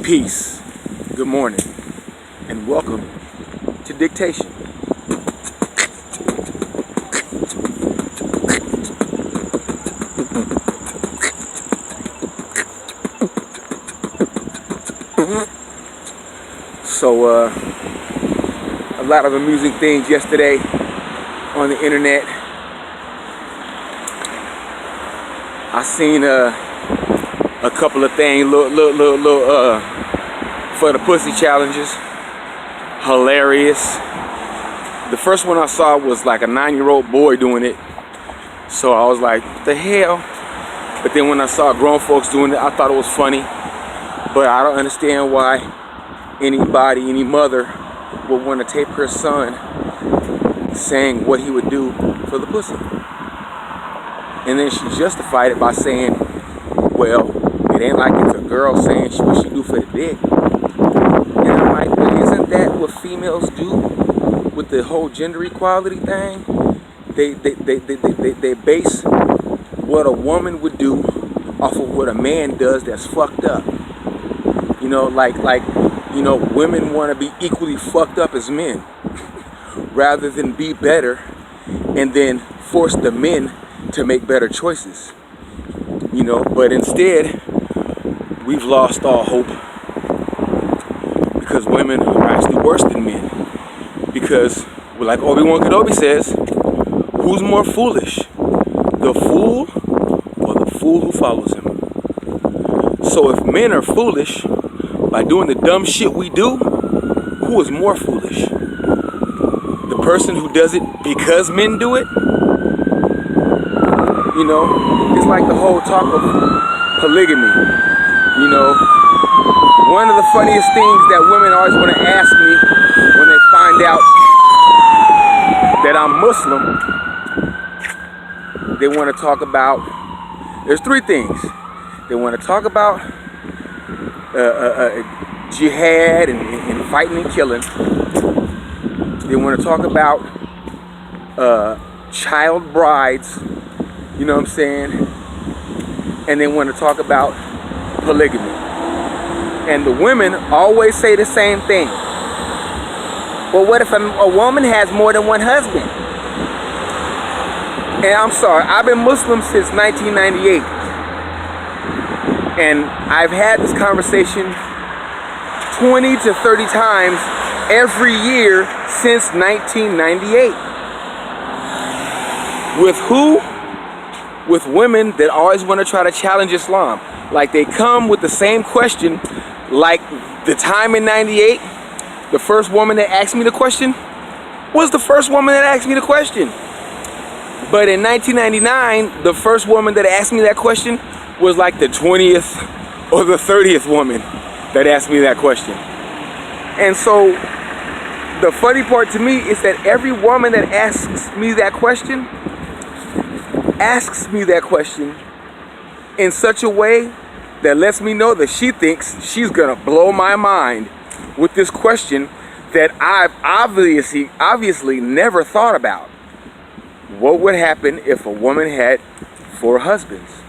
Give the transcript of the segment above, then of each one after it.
Peace, good morning, and welcome to Dictation. So, a lot of amusing things yesterday on the internet. I seen a couple of things, little for the pussy challenges. Hilarious. The first one I saw was like a 9-year-old boy doing it. So I was like, what the hell? But then when I saw grown folks doing it, I thought it was funny. But I don't understand why anybody, any mother would want to tape her son saying what he would do for the pussy. And then she justified it by saying, well, it ain't like it's a girl saying what she do for the dick. And I'm like, well, isn't that what females do with the whole gender equality thing? They base what a woman would do off of what a man does that's fucked up. You know, like women want to be equally fucked up as men rather than be better and then force the men to make better choices. You know, but instead we've lost all hope because women are actually worse than men. Because, like Obi-Wan Kenobi says, who's more foolish? The fool or the fool who follows him? So if men are foolish by doing the dumb shit we do, who is more foolish? The person who does it because men do it? You know, it's like the whole talk of polygamy. You know, one of the funniest things that women always want to ask me when they find out that I'm Muslim, they want to talk about, there's three things. They want to talk about jihad and fighting and killing. They want to talk about child brides, you know what I'm saying? And they want to talk about polygamy. And the women always say the same thing. Well, what if a woman has more than one husband? And I'm sorry, I've been Muslim since 1998. And I've had this conversation 20 to 30 times every year since 1998. With who? With women that always want to try to challenge Islam. Like they come with the same question, like the time in 98, the first woman that asked me the question was the first woman that asked me the question. But in 1999, the first woman that asked me that question was like the 20th or the 30th woman that asked me that question. And so the funny part to me is that every woman that asks me that question in such a way that lets me know that she thinks she's gonna blow my mind with this question that I've obviously never thought about. What would happen if a woman had 4 husbands?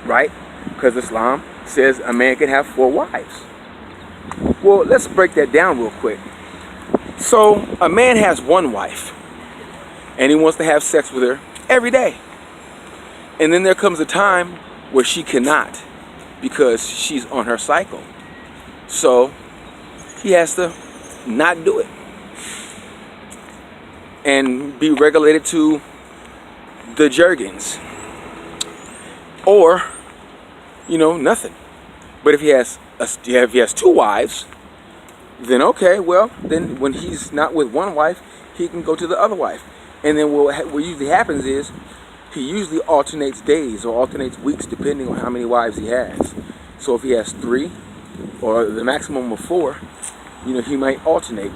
Right? Because Islam says a man can have 4 wives. Well, let's break that down real quick. So a man has 1 wife and he wants to have sex with her every day. And then there comes a time where she cannot because she's on her cycle. So he has to not do it and be regulated to the Jergens. Or, you know, nothing. But if he has 2 wives, then okay, well, then when he's not with 1 wife, he can go to the other wife. And then what usually happens is he usually alternates days or alternates weeks depending on how many wives he has. So if he has 3 or the maximum of 4, you know, he might alternate.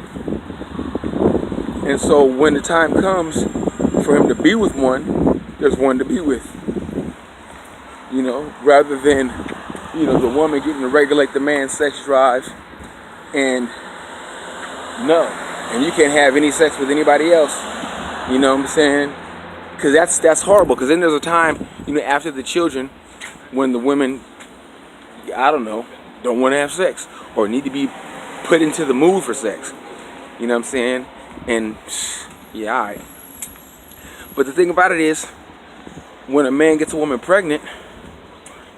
And so when the time comes for him to be with one, there's one to be with. You know, rather than, you know, the woman getting to regulate the man's sex drive and no, and you can't have any sex with anybody else. You know what I'm saying? Because that's horrible. Because then there's a time, you know, after the children, when the women, I don't know, don't want to have sex or need to be put into the mood for sex. You know what I'm saying? And yeah, all right. But the thing about it is, when a man gets a woman pregnant,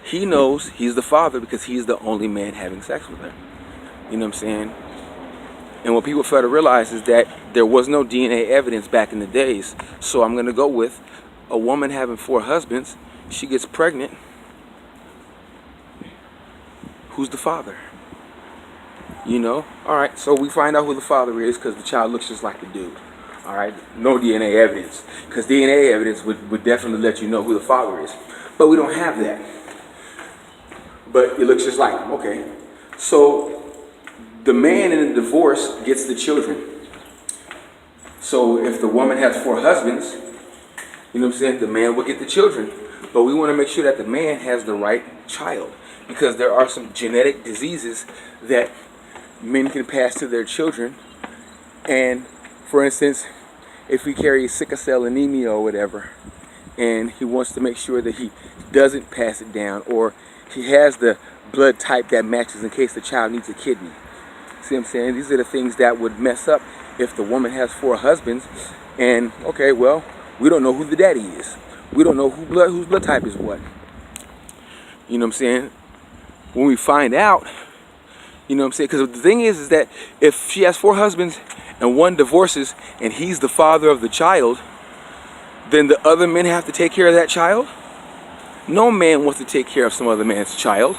he knows he's the father because he's the only man having sex with her. You know what I'm saying? And what people fail to realize is that there was no DNA evidence back in the days. So I'm going to go with a woman having 4 husbands. She gets pregnant. Who's the father? You know? All right, so we find out who the father is because the child looks just like the dude. All right? No DNA evidence. Because DNA evidence would definitely let you know who the father is. But we don't have that. But it looks just like him. Okay. So the man in a divorce gets the children. So if the woman has 4 husbands, you know what I'm saying, the man will get the children. But we want to make sure that the man has the right child. Because there are some genetic diseases that men can pass to their children. And for instance, if he carries sickle cell anemia or whatever, and he wants to make sure that he doesn't pass it down, or he has the blood type that matches in case the child needs a kidney. See what I'm saying? These are the things that would mess up if the woman has 4 husbands. And okay, well, we don't know who the daddy is. We don't know whose blood type is what. You know what I'm saying? When we find out, you know what I'm saying? Because the thing is that if she has 4 husbands and one divorces and he's the father of the child, then the other men have to take care of that child. No man wants to take care of some other man's child.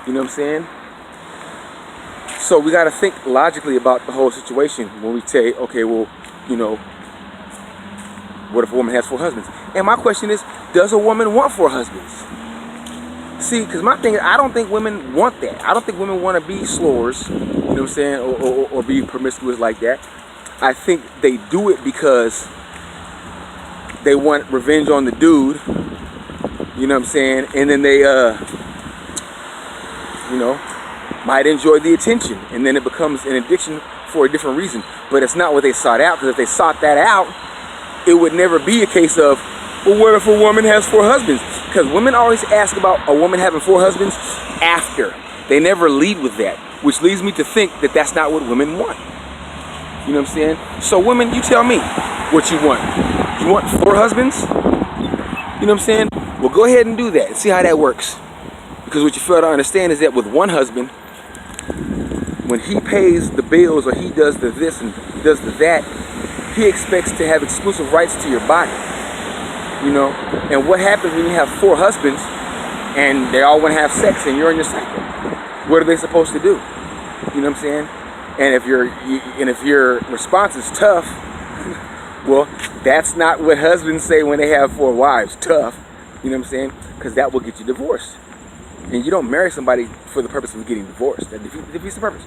You know what I'm saying? So we got to think logically about the whole situation when we say, okay, well, you know, what if a woman has 4 husbands? And my question is, does a woman want 4 husbands? See, because my thing is, I don't think women want that. I don't think women want to be slores, you know what I'm saying, or be promiscuous like that. I think they do it because they want revenge on the dude, you know what I'm saying, and then they, you know, might enjoy the attention, and then it becomes an addiction for a different reason. But it's not what they sought out, because if they sought that out, it would never be a case of, well, what if a woman has 4 husbands? Because women always ask about a woman having 4 husbands after. They never lead with that, which leads me to think that that's not what women want. You know what I'm saying? So women, you tell me what you want. You want 4 husbands? You know what I'm saying? Well, go ahead and do that and see how that works. Because what you fail to understand is that with one husband, when he pays the bills or he does the this and does the that, he expects to have exclusive rights to your body. You know? And what happens when you have 4 husbands and they all want to have sex and you're in your cycle? What are they supposed to do? You know what I'm saying? And if your response is tough, well, that's not what husbands say when they have 4 wives. Tough. You know what I'm saying? Because that will get you divorced. And you don't marry somebody for the purpose of getting divorced. That defeats the purpose.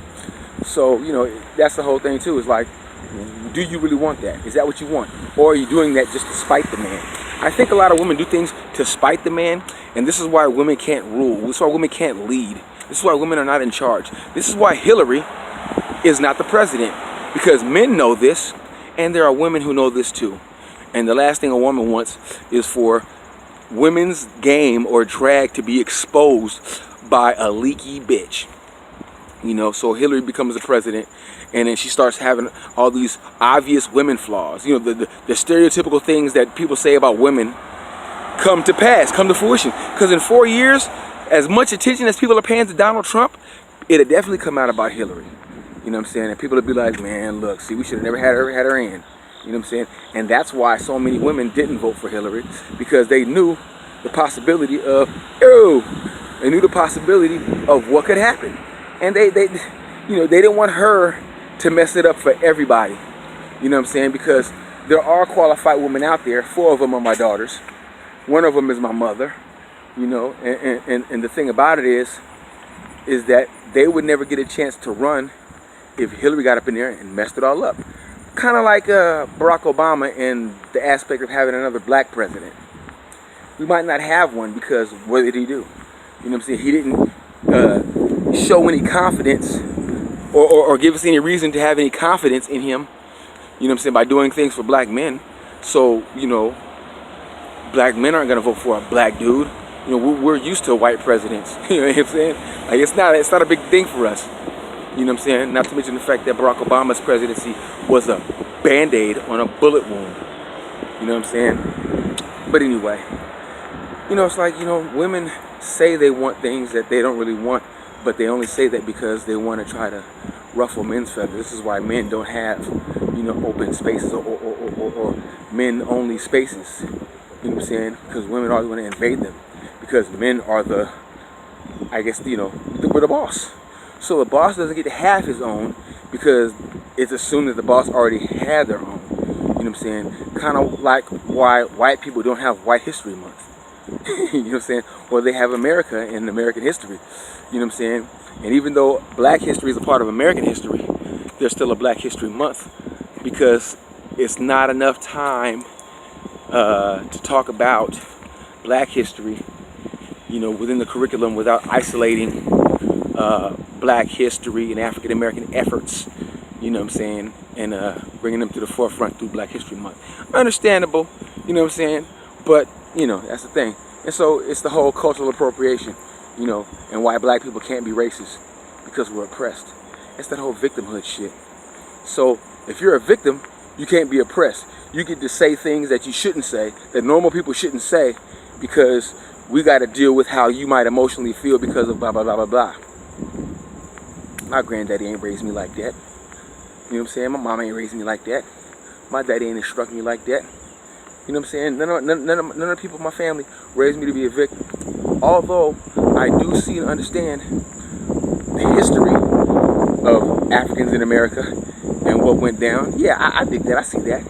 So, you know, that's the whole thing too. Is like, do you really want that? Is that what you want? Or are you doing that just to spite the man? I think a lot of women do things to spite the man. And this is why women can't rule. This is why women can't lead. This is why women are not in charge. This is why Hillary is not the president. Because men know this. And there are women who know this too. And the last thing a woman wants is for women's game or drag to be exposed by a leaky bitch. You know, so Hillary becomes the president, and then she starts having all these obvious women flaws. You know, the stereotypical things that people say about women come to pass, come to fruition. Because in 4 years, as much attention as people are paying to Donald Trump, it'll definitely come out about Hillary. You know what I'm saying? And people will be like, man, look, see, we should have never had her in. You know what I'm saying? And that's why so many women didn't vote for Hillary, because they knew the possibility of, they knew the possibility of what could happen. And they you know, they didn't want her to mess it up for everybody. You know what I'm saying? Because there are qualified women out there. 4 of them are my daughters. 1 of them is my mother. You know, and the thing about it is that they would never get a chance to run if Hillary got up in there and messed it all up. Kind of like Barack Obama in the aspect of having another black president. We might not have one because what did he do? You know what I'm saying? He didn't show any confidence or give us any reason to have any confidence in him. You know what I'm saying? By doing things for black men. So, you know, black men aren't going to vote for a black dude. You know, we're used to white presidents. You know what I'm saying? Like it's not a big thing for us. You know what I'm saying? Not to mention the fact that Barack Obama's presidency was a band-aid on a bullet wound. You know what I'm saying? But anyway, you know, it's like, you know, women say they want things that they don't really want, but they only say that because they want to try to ruffle men's feathers. This is why men don't have, you know, open spaces or men-only spaces. You know what I'm saying? Because women always want to invade them. Because men are the, I guess, you know, we're the boss. So the boss doesn't get to have his own because it's assumed that the boss already had their own. You know what I'm saying? Kind of like why white people don't have White History Month. You know what I'm saying? Or they have America in American history. You know what I'm saying? And even though Black history is a part of American history, there's still a Black History Month because it's not enough time to talk about Black history, you know, within the curriculum without isolating Black history and African American efforts, you know what I'm saying, and bringing them to the forefront through Black History Month. Understandable, you know what I'm saying, but, you know, that's the thing. And so it's the whole cultural appropriation, you know, and why black people can't be racist, because we're oppressed. It's that whole victimhood shit. So if you're a victim, you can't be oppressed. You get to say things that you shouldn't say, that normal people shouldn't say, because we got to deal with how you might emotionally feel because of blah, blah, blah, blah, blah. My granddaddy ain't raised me like that. You know what I'm saying? My mom ain't raised me like that. My daddy ain't instructed me like that. You know what I'm saying? None of the people in my family raised me to be a victim. Although I do see and understand the history of Africans in America and what went down. Yeah, I dig that. I see that.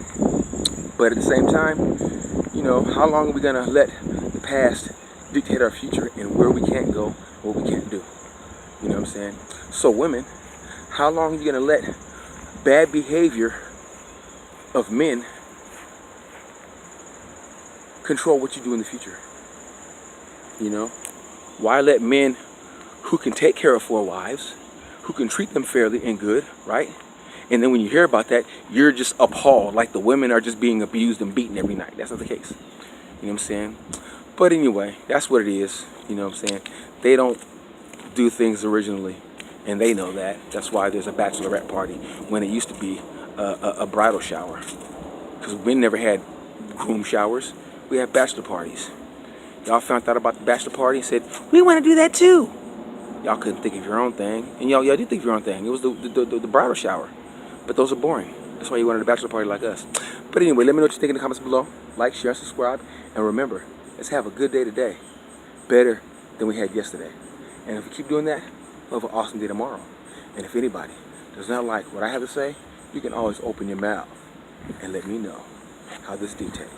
But at the same time, you know, how long are we going to let the past dictate our future and where we can't go, what we can't do? You know what I'm saying? So women, how long are you going to let bad behavior of men control what you do in the future? You know? Why let men who can take care of 4 wives, who can treat them fairly and good, right? And then when you hear about that, you're just appalled, like the women are just being abused and beaten every night. That's not the case. You know what I'm saying? But anyway, that's what it is. You know what I'm saying? They don't do things originally, and they know that. That's why there's a bachelorette party when it used to be a bridal shower. Because we never had groom showers. We had bachelor parties. Y'all found out about the bachelor party and said, we want to do that too. Y'all couldn't think of your own thing. And y'all did think of your own thing. It was the bridal shower. But those are boring. That's why you wanted a bachelor party like us. But anyway, let me know what you think in the comments below. Like, share, subscribe. And remember, let's have a good day today. Better than we had yesterday. And if we keep doing that, we'll have an awesome day tomorrow. And if anybody does not like what I have to say, you can always open your mouth and let me know how this dictates.